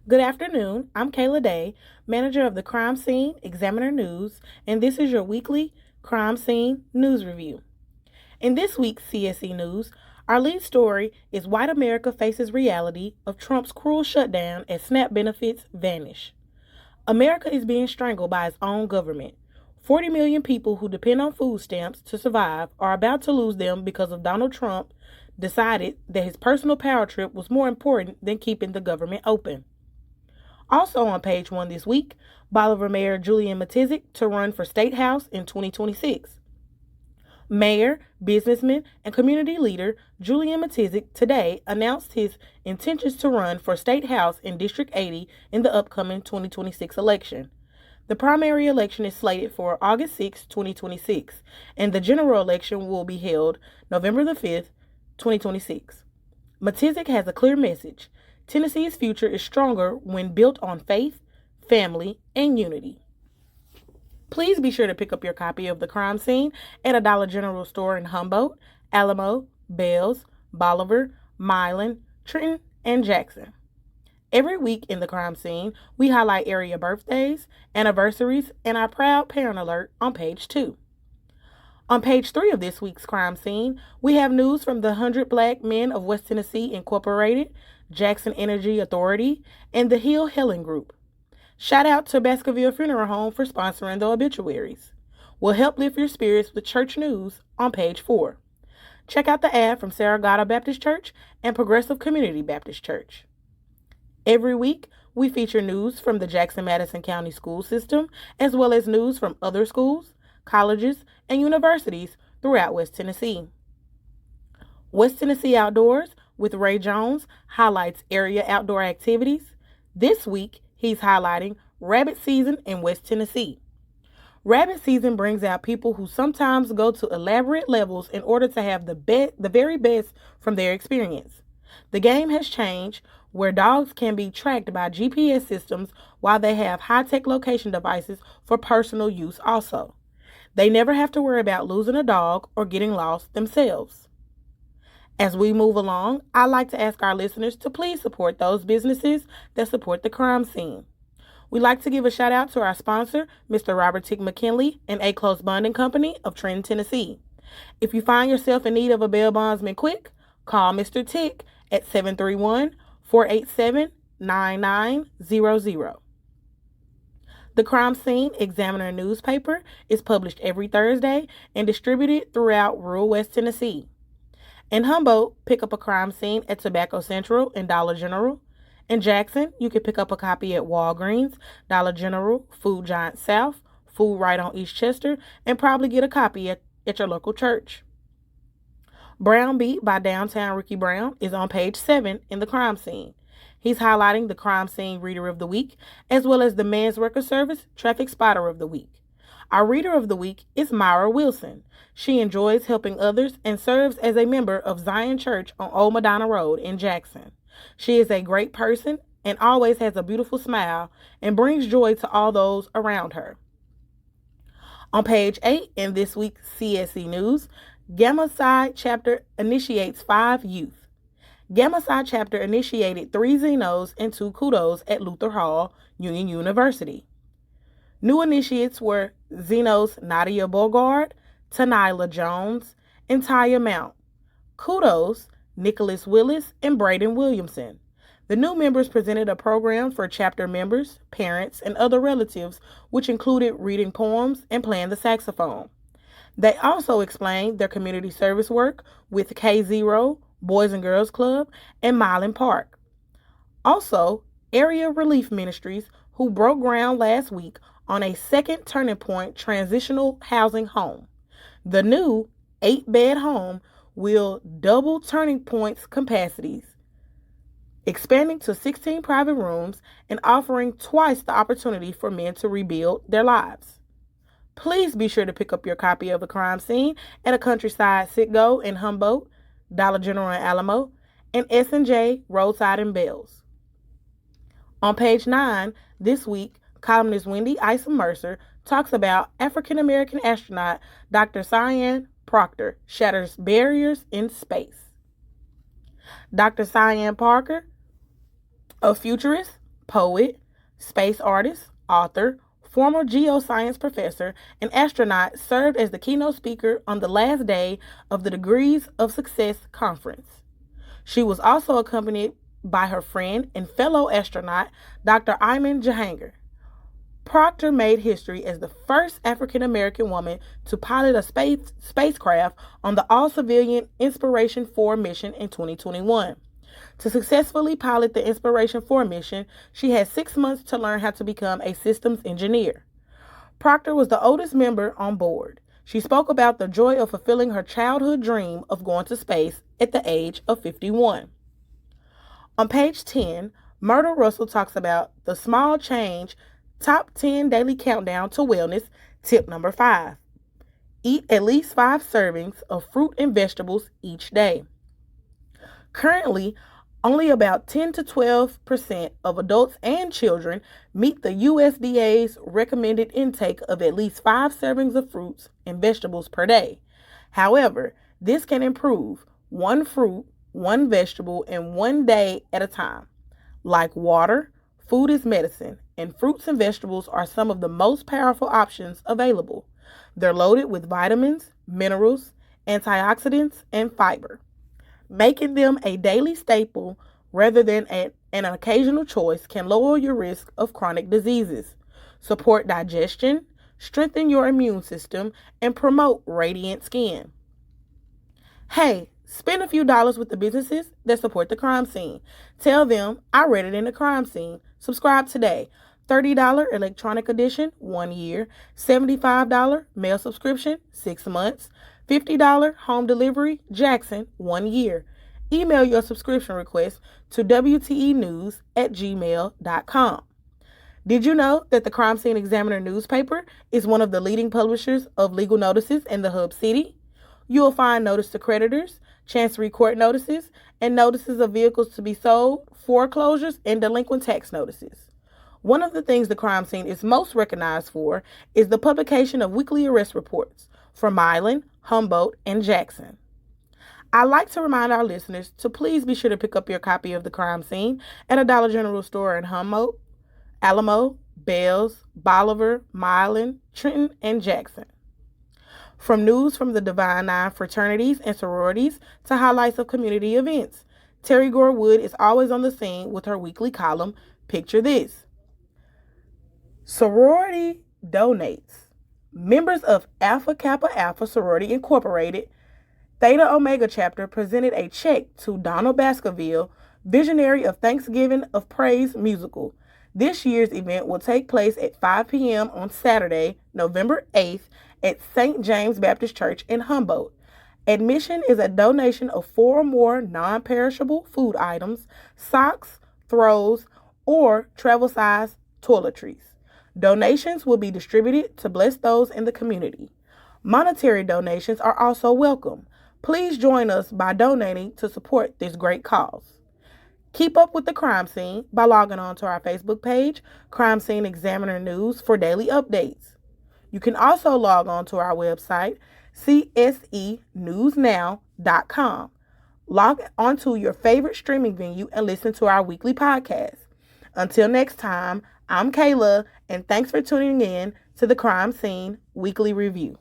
Good afternoon. I'm Khaylay, manager of the Crime Scene Examiner News, and this is your weekly Crime Scene News Review. In this week's CSE News, our lead story is White America Faces Reality of Trump's Cruel Shutdown as SNAP Benefits Vanish. America is being strangled by its own government. 40 million people who depend on food stamps to survive are about to lose them because of Donald Trump decided that his personal power trip was more important than keeping the government open. Also on page one this week, Bolivar Mayor Julian Matizik to run for State House in 2026. Mayor, businessman, and community leader Julian Matizik today announced his intentions to run for State House in District 80 in the upcoming 2026 election. The primary election is slated for August 6, 2026, and the general election will be held November the 5th, 2026. Matizik has a clear message. Tennessee's future is stronger when built on faith, family, and unity. Please be sure to pick up your copy of The Crime Scene at a Dollar General store in Humboldt, Alamo, Bells, Bolivar, Milan, Trenton, and Jackson. Every week in The Crime Scene, we highlight area birthdays, anniversaries, and our proud parent alert on page 2. On page 3 of this week's Crime Scene, we have news from the 100 Black Men of West Tennessee Incorporated, Jackson Energy Authority, and the Hill Helen Group. Shout out to Baskerville Funeral Home for sponsoring the obituaries. We'll help lift your spirits with church news on page 4. Check out the ad from Saragata Baptist Church and Progressive Community Baptist Church. Every week, we feature news from the Jackson-Madison County school system, as well as news from other schools, colleges, and universities throughout West Tennessee. West Tennessee Outdoors with Ray Jones highlights area outdoor activities. This week, he's highlighting rabbit season in West Tennessee. Rabbit season brings out people who sometimes go to elaborate levels in order to have the very best from their experience. The game has changed where dogs can be tracked by GPS systems while they have high-tech location devices for personal use also. They never have to worry about losing a dog or getting lost themselves. As we move along, I'd like to ask our listeners to please support those businesses that support the crime scene. We'd like to give a shout out to our sponsor, Mr. Robert Tick McKinley and A Close Bonding Company of Trenton, Tennessee. If you find yourself in need of a bail bondsman quick, call Mr. Tick at 731-487-9900. The Crime Scene Examiner newspaper is published every Thursday and distributed throughout rural West Tennessee. In Humboldt, pick up a crime scene at Tobacco Central and Dollar General. In Jackson, you can pick up a copy at Walgreens, Dollar General, Food Giant South, Food Right on East Chester, and probably get a copy at your local church. Brown Beat by Downtown Ricky Brown is on page 7 in the crime scene. He's highlighting the Crime Scene Reader of the Week, as well as the Men's Record Service Traffic Spotter of the Week. Our Reader of the Week is Myra Wilson. She enjoys helping others and serves as a member of Zion Church on Old Madonna Road in Jackson. She is a great person and always has a beautiful smile and brings joy to all those around her. On page 8 in this week's CSE News, Gamma Psi Chapter initiates 5 youth. Gamma Psi Chapter initiated 3 Xenos and 2 Kudos at Luther Hall, Union University. New initiates were Xenos Nadia Bogard, Tanila Jones, and Taya Mount. Kudos, Nicholas Willis, and Braden Williamson. The new members presented a program for chapter members, parents, and other relatives, which included reading poems and playing the saxophone. They also explained their community service work with K0, Boys and Girls Club, and Milan Park. Also, Area Relief Ministries, who broke ground last week on a second Turning Point transitional housing home. The new 8-bed home will double Turning Point's capacities, expanding to 16 private rooms and offering twice the opportunity for men to rebuild their lives. Please be sure to pick up your copy of The Crime Scene at a Countryside Sit-Go in Humboldt, Dollar General in Alamo, and S&J Roadside in Bells. On page 9, this week, columnist Wendy Isom Mercer talks about African-American astronaut Dr. Cyan Proctor shatters barriers in space. Dr. Cyan Parker, a futurist, poet, space artist, author, former geoscience professor, and astronaut, served as the keynote speaker on the last day of the Degrees of Success conference. She was also accompanied by her friend and fellow astronaut, Dr. Ayman Jahangir. Proctor made history as the first African American woman to pilot a spacecraft on the all-civilian Inspiration 4 mission in 2021. To successfully pilot the Inspiration 4 mission, she had 6 months to learn how to become a systems engineer. Proctor was the oldest member on board. She spoke about the joy of fulfilling her childhood dream of going to space at the age of 51. On page 10, Myrtle Russell talks about the small change Top 10 Daily Countdown to Wellness, tip number 5. Eat at least 5 servings of fruit and vegetables each day. Currently, only about 10 to 12% of adults and children meet the USDA's recommended intake of at least 5 servings of fruits and vegetables per day. However, this can improve 1 fruit, 1 vegetable, and 1 day at a time. Like water, food is medicine, and fruits and vegetables are some of the most powerful options available. They're loaded with vitamins, minerals, antioxidants, and fiber. Making them a daily staple rather than an occasional choice can lower your risk of chronic diseases, support digestion, strengthen your immune system, and promote radiant skin. Hey, spend a few dollars with the businesses that support the crime scene. Tell them I read it in the crime scene. Subscribe today. $30 electronic edition, 1 year. $75 mail subscription, 6 months. $50 home delivery, Jackson, 1 year. Email your subscription request to wtenews@gmail.com. Did you know that the Crime Scene Examiner newspaper is one of the leading publishers of legal notices in the Hub City? You will find notice to creditors, chancery court notices, and notices of vehicles to be sold, foreclosures, and delinquent tax notices. One of the things the crime scene is most recognized for is the publication of weekly arrest reports for Milan, Humboldt, and Jackson. I'd like to remind our listeners to please be sure to pick up your copy of the crime scene at a Dollar General store in Humboldt, Alamo, Bells, Bolivar, Milan, Trenton, and Jackson. From news from the Divine Nine fraternities and sororities to highlights of community events, Terry Gore Wood is always on the scene with her weekly column, Picture This. Sorority donates. Members of Alpha Kappa Alpha Sorority Incorporated, Theta Omega Chapter presented a check to Donald Baskerville, visionary of Thanksgiving of Praise musical. This year's event will take place at 5 p.m. on Saturday, November 8th at St. James Baptist Church in Humboldt. Admission is a donation of 4 or more non-perishable food items, socks, throws, or travel-size toiletries. Donations will be distributed to bless those in the community. Monetary donations are also welcome. Please join us by donating to support this great cause. Keep up with the crime scene by logging on to our Facebook page, Crime Scene Examiner News, for daily updates. You can also log on to our website, csenewsnow.com. Log onto your favorite streaming venue and listen to our weekly podcast. Until next time, I'm Kayla, and thanks for tuning in to the Crime Scene Weekly Review.